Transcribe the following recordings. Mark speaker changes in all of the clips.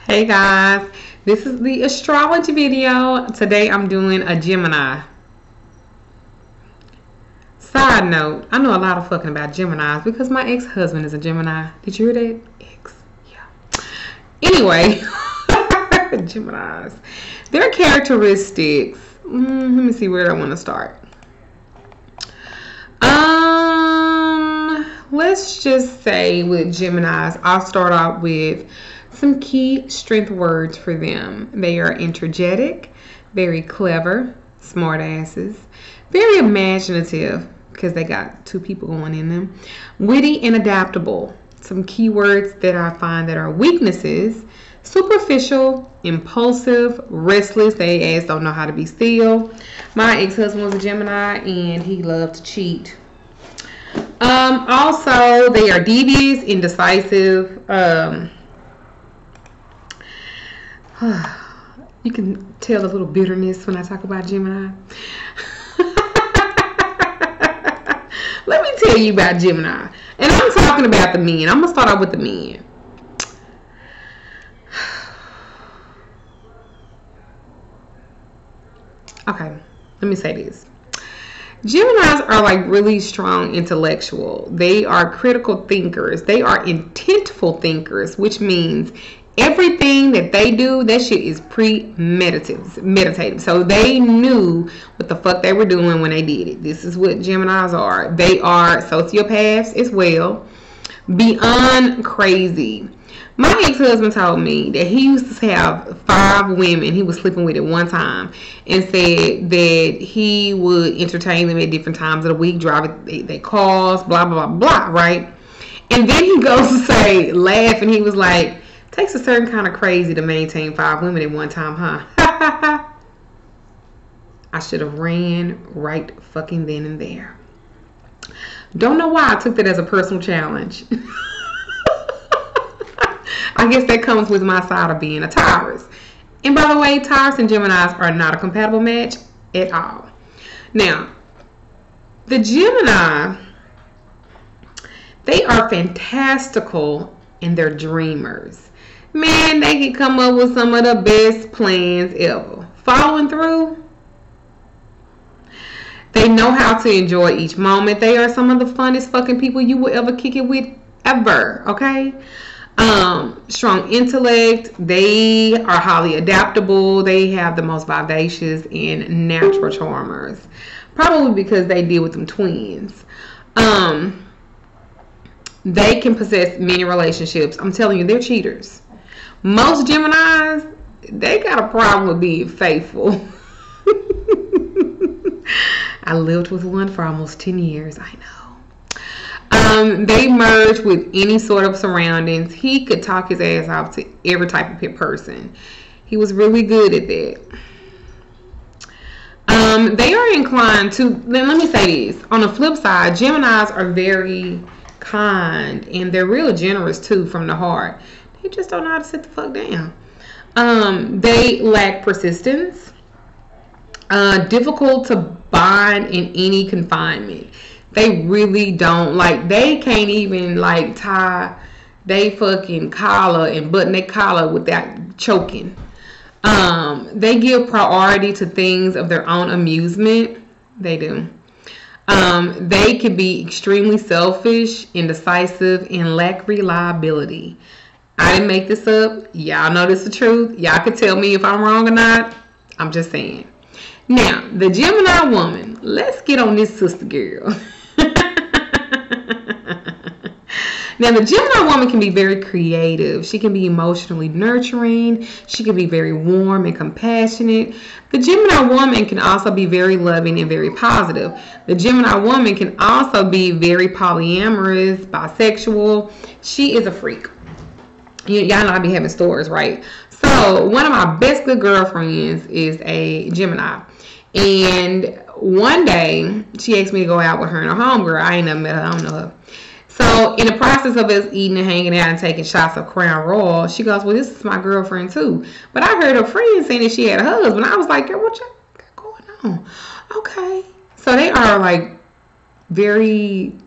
Speaker 1: Hey guys, this is the astrology video. Today I'm doing a Gemini. Side note, I know a lot of fucking about Geminis because my ex-husband is a Gemini. Did you hear that? Ex, yeah. Anyway, Geminis. Their characteristics. Let me see where I want to start. Let's just say with Geminis, I'll start out with some key strength words for them. They are energetic, very clever, smart asses, very imaginative because they got two people going in them, witty and adaptable. Some key words that I find that are weaknesses: superficial, impulsive, restless. They ass don't know how to be still. My ex-husband was a Gemini and he loved to cheat. Also, they are devious, indecisive. You can tell a little bitterness when I talk about Gemini. Let me tell you about Gemini. And I'm talking about the men. I'm going to start out with the men. Okay, let me say this. Geminis are like really strong intellectual. They are critical thinkers. They are intentful thinkers, which means everything that they do, that shit is premeditated. So they knew what the fuck they were doing when they did it. This is what Geminis are. They are sociopaths as well. Beyond crazy. My ex-husband told me that he used to have 5 women he was sleeping with at one time, and said that he would entertain them at different times of the week, drive their cars, blah, blah, blah, blah, right? And then he goes to say, laugh, and he was like, takes a certain kind of crazy to maintain 5 women at one time, huh? I should have ran right fucking then and there. Don't know why I took that as a personal challenge. I guess that comes with my side of being a Taurus. And by the way, Taurus and Geminis are not a compatible match at all. Now, the Gemini, they are fantastical and they're dreamers. Man, they can come up with some of the best plans ever. Following through, they know how to enjoy each moment. They are some of the funnest fucking people you will ever kick it with ever, okay? Strong intellect. They are highly adaptable. They have the most vivacious and natural charmers. Probably because they deal with them twins. They can possess many relationships. I'm telling you, they're cheaters. Most Geminis, they got a problem with being faithful. I lived with one for almost 10 years. I know. They merge with any sort of surroundings. He could talk his ass off to every type of person. He was really good at that. They are inclined to, let me say this. On the flip side, Geminis are very kind and they're real generous too from the heart. They just don't know how to sit the fuck down. They lack persistence. Difficult to bind in any confinement. They really don't, like, they can't even like tie they fucking collar and button their collar without choking. They give priority to things of their own amusement. They do. They can be extremely selfish, indecisive, and lack reliability. I didn't make this up. Y'all know this is the truth. Y'all can tell me if I'm wrong or not. I'm just saying. Now, the Gemini woman. Let's get on this sister girl. Now, the Gemini woman can be very creative. She can be emotionally nurturing. She can be very warm and compassionate. The Gemini woman can also be very loving and very positive. The Gemini woman can also be very polyamorous, bisexual. She is a freak. Y'all know I be having stories, right? So, one of my best good girlfriends is a Gemini. And one day, she asked me to go out with her and her homegirl. I ain't never met her. I don't know her. So, in the process of us eating and hanging out and taking shots of Crown Royal, she goes, well, this is my girlfriend too. But I heard her friend saying that she had a husband. I was like, girl, what you got going on? Okay. So, they are like very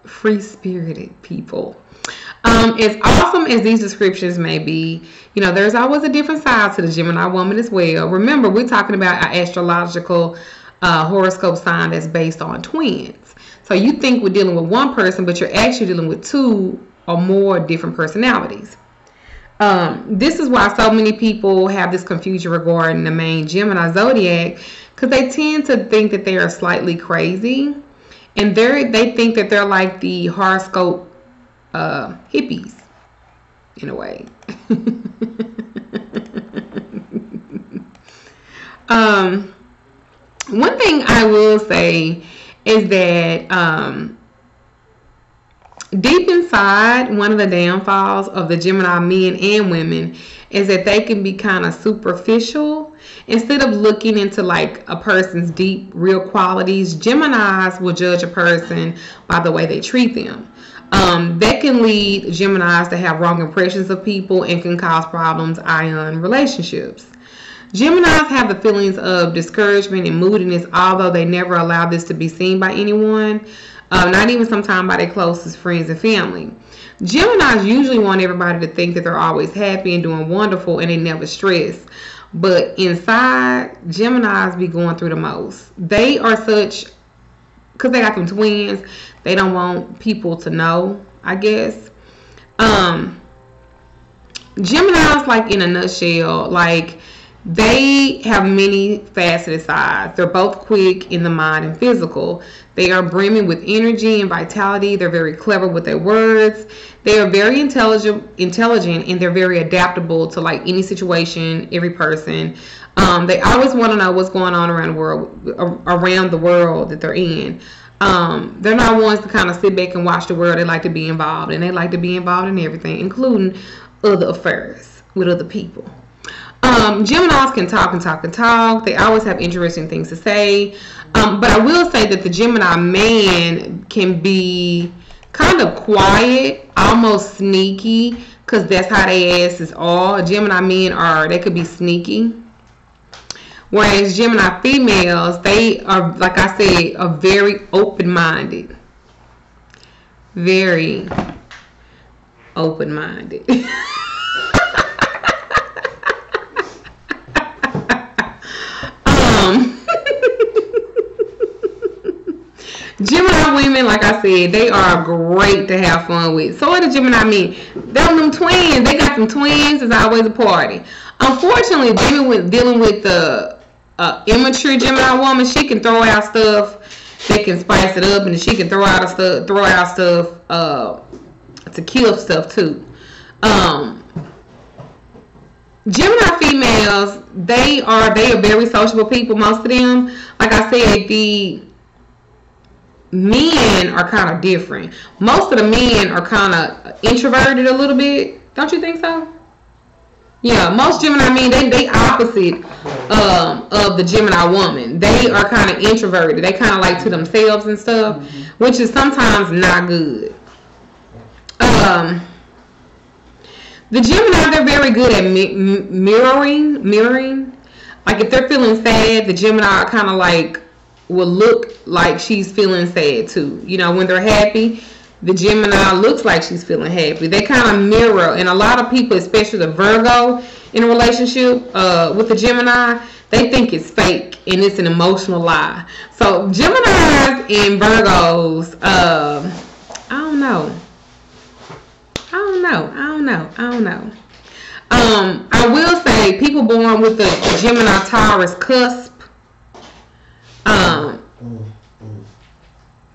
Speaker 1: free-spirited people. As awesome as these descriptions may be, you know, there's always a different side to the Gemini woman as well. Remember, we're talking about an astrological horoscope sign that's based on twins. So you think we're dealing with one person, but you're actually dealing with two or more different personalities. This is why so many people have this confusion regarding the main Gemini zodiac, because they tend to think that they are slightly crazy, and they think that they're like the horoscope hippies in a way. One thing I will say is that deep inside, one of the downfalls of the Gemini men and women is that they can be kind of superficial. Instead of looking into like a person's deep, real qualities, Geminis will judge a person by the way they treat them. That can lead Geminis to have wrong impressions of people and can cause problems in relationships. Geminis have the feelings of discouragement and moodiness, although they never allow this to be seen by anyone, not even sometimes by their closest friends and family. Geminis usually want everybody to think that they're always happy and doing wonderful and they never stress. But inside, Geminis be going through the most. They are such, because they got them twins, they don't want people to know, I guess. Geminis, like in a nutshell, like they have many faceted sides. They're both quick in the mind and physical. They are brimming with energy and vitality. They're very clever with their words. They are very intelligent, and they're very adaptable to like any situation, every person. They always want to know what's going on around the world that they're in. They're not ones to kind of sit back and watch the world. They like to be involved, and they like to be involved in everything, including other affairs with other people. Geminis can talk and talk and talk. They always have interesting things to say. But I will say that the Gemini man can be kind of quiet, almost sneaky, because that's how they asses are. Gemini men they could be sneaky. Whereas Gemini females, they are, like I said, are very open-minded. Very open-minded. Gemini women, like I said, they are great to have fun with. So are the Gemini men. Them twins, they got them twins. It's always a party. Unfortunately, dealing with the immature Gemini woman, she can throw out stuff that can spice it up, and she can throw out stuff to kill stuff too. Gemini females, they are very sociable people. Most of them, like I said, the men are kind of different. Most of the men are kind of introverted a little bit. Don't you think so? Yeah, most Gemini men, they opposite of the Gemini woman. They are kind of introverted. They kind of like to themselves and stuff, which is sometimes not good. The Gemini, they're very good at mirroring. Like if they're feeling sad, the Gemini kind of like will look like she's feeling sad too. You know, when they're happy, the Gemini looks like she's feeling happy. They kind of mirror, and a lot of people, especially the Virgo in a relationship with the Gemini, they think it's fake and it's an emotional lie. So Geminis and Virgos, I don't know. I will say people born with the Gemini Taurus cusp,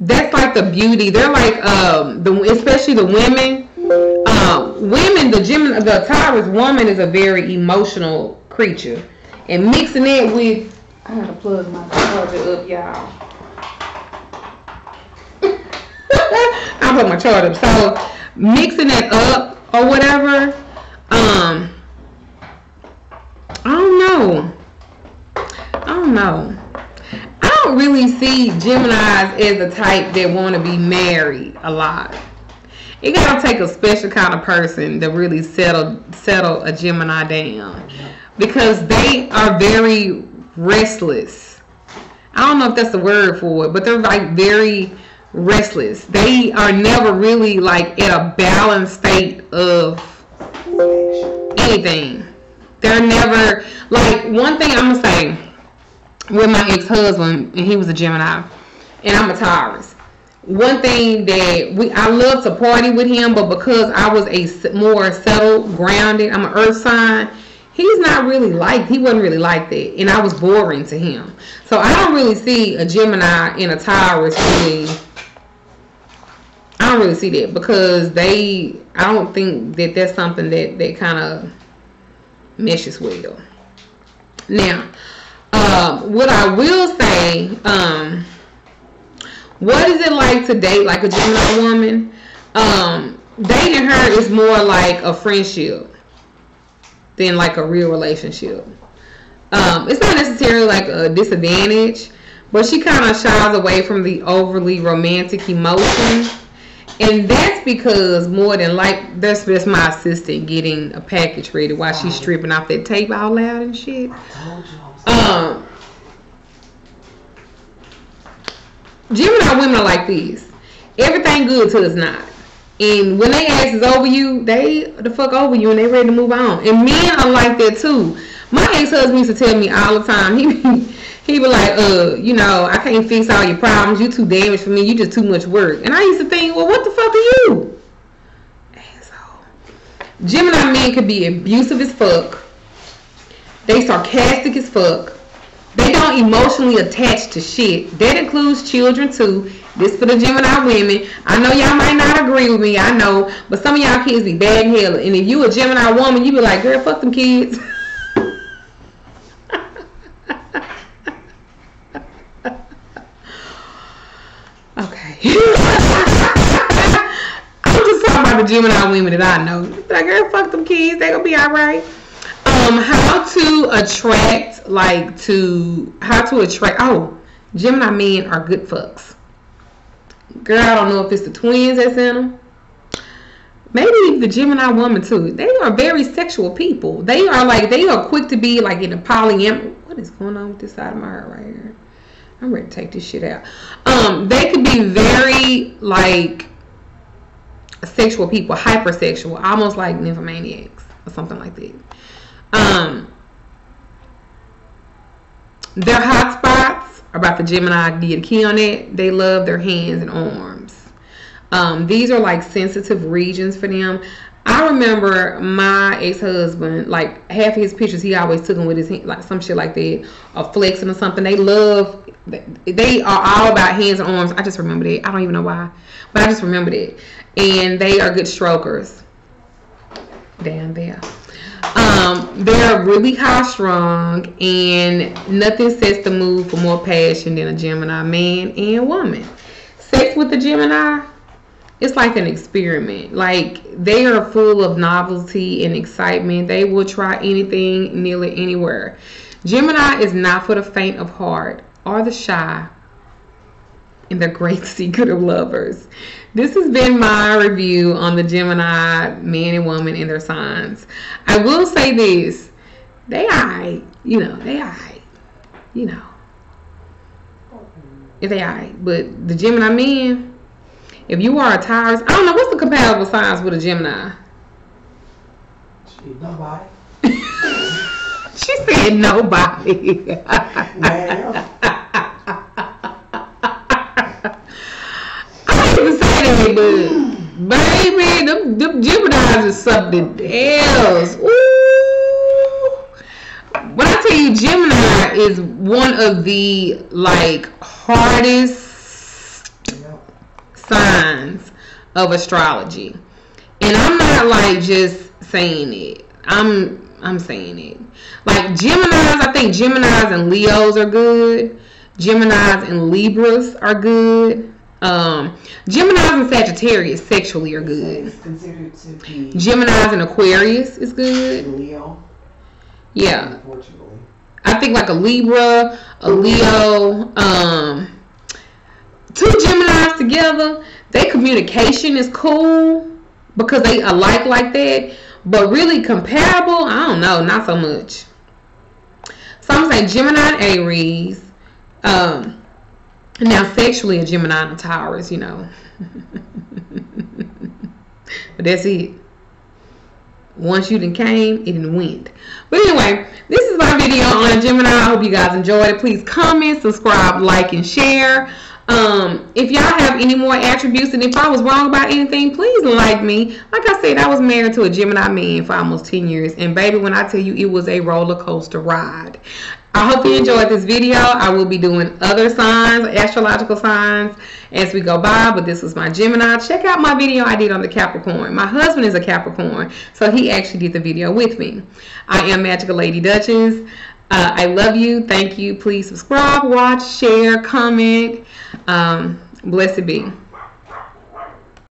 Speaker 1: that's like the beauty. They're like especially the women. The Taurus woman is a very emotional creature, and mixing it with, I gotta plug my charger up, y'all. I put my charger up. So mixing it up or whatever. I don't know. I don't really see Geminis as the type that want to be married a lot. It gotta take a special kind of person to really settle a Gemini down, because they are very restless. I don't know if that's the word for it, but they're like very restless. They are never really like at a balanced state of anything. They're never like, one thing I'm gonna say with my ex-husband, and he was a Gemini, and I'm a Taurus. One thing that I love to party with him, but because I was a more settled, grounded, I'm an earth sign, he wasn't really like that, and I was boring to him. So I don't really see a Gemini and a Taurus really. I don't really see that, because I don't think that that's something that kind of meshes well. Now, what I will say, what is it like to date like a Gemini woman? Dating her is more like a friendship than like a real relationship. It's not necessarily like a disadvantage, but she kind of shies away from the overly romantic emotion. And that's because more than like, that's just my assistant getting a package ready while she's stripping off that tape out loud and shit. Gemini women are like this. Everything good till it's not. And when they ass is over you, they the fuck over you and they ready to move on. And men are like that too. My ex-husband used to tell me all the time, he be like, I can't fix all your problems. You too damaged for me. You just too much work. And I used to think, well, what the fuck are you? Asshole. Gemini men could be abusive as fuck. They sarcastic as fuck. They don't emotionally attach to shit. That includes children too. This for the Gemini women. I know y'all might not agree with me. I know. But some of y'all kids be bad hell. And if you a Gemini woman, you be like, girl, fuck them kids. Okay. I'm just talking about the Gemini women that I know. Like, girl, fuck them kids. They gonna be alright. How to attract, Gemini men are good fucks. Girl, I don't know if it's the twins that's in them. Maybe the Gemini woman too. They are very sexual people. They are quick to be like in a polyam. What is going on with this side of my heart right here? I'm ready to take this shit out. They could be very like sexual people, hypersexual, almost like nymphomaniacs or something like that. Their hot spots about the Gemini, get a key on it. They love their hands and arms. These are like sensitive regions for them. I remember my ex-husband, like half of his pictures, he always took them with his hand, like some shit like that, or flexing or something. They are all about hands and arms. I just remember that. I don't even know why, but I just remember that. And they are good strokers. Down there. They're really high strung, and nothing sets the mood for more passion than a Gemini man and woman. Sex with the Gemini, it's like an experiment. Like, they are full of novelty and excitement. They will try anything, nearly anywhere. Gemini is not for the faint of heart or the shy, and the great secret of lovers. This has been my review on the Gemini man and woman and their signs. I will say this. They alright. If they alright. But the Gemini men, if you are a Taurus, I don't know, what's the compatible signs with a Gemini?
Speaker 2: Nobody.
Speaker 1: She said nobody. But baby, them Geminis is something else. Ooh. When I tell you, Gemini is one of the hardest signs of astrology, and I'm not just saying it. I'm saying it. Like Geminis, I think Geminis and Leos are good. Geminis and Libras are good. Geminis and Sagittarius sexually are good.
Speaker 2: It's considered to be
Speaker 1: Geminis and Aquarius is good.
Speaker 2: Leo.
Speaker 1: Yeah.
Speaker 2: Unfortunately.
Speaker 1: I think like a Libra, a Leo, two Geminis together, their communication is cool because they alike like that. But really compatible, I don't know, not so much. So I'm saying Gemini and Aries. Now, sexually, a Gemini and a Taurus, you know. But that's it. Once you done came, it done went. But anyway, this is my video on Gemini. I hope you guys enjoyed it. Please comment, subscribe, like, and share. If y'all have any more attributes, and if I was wrong about anything, please like me. Like I said, I was married to a Gemini man for almost 10 years. And baby, when I tell you, it was a roller coaster ride. I hope you enjoyed this video. I will be doing other signs, astrological signs, as we go by, but this was my Gemini. Check out my video I did on the Capricorn. My husband is a Capricorn, so he actually did the video with me. I am Magical Lady Duchess. I love you. Thank you. Please subscribe, watch, share, comment. Blessed be.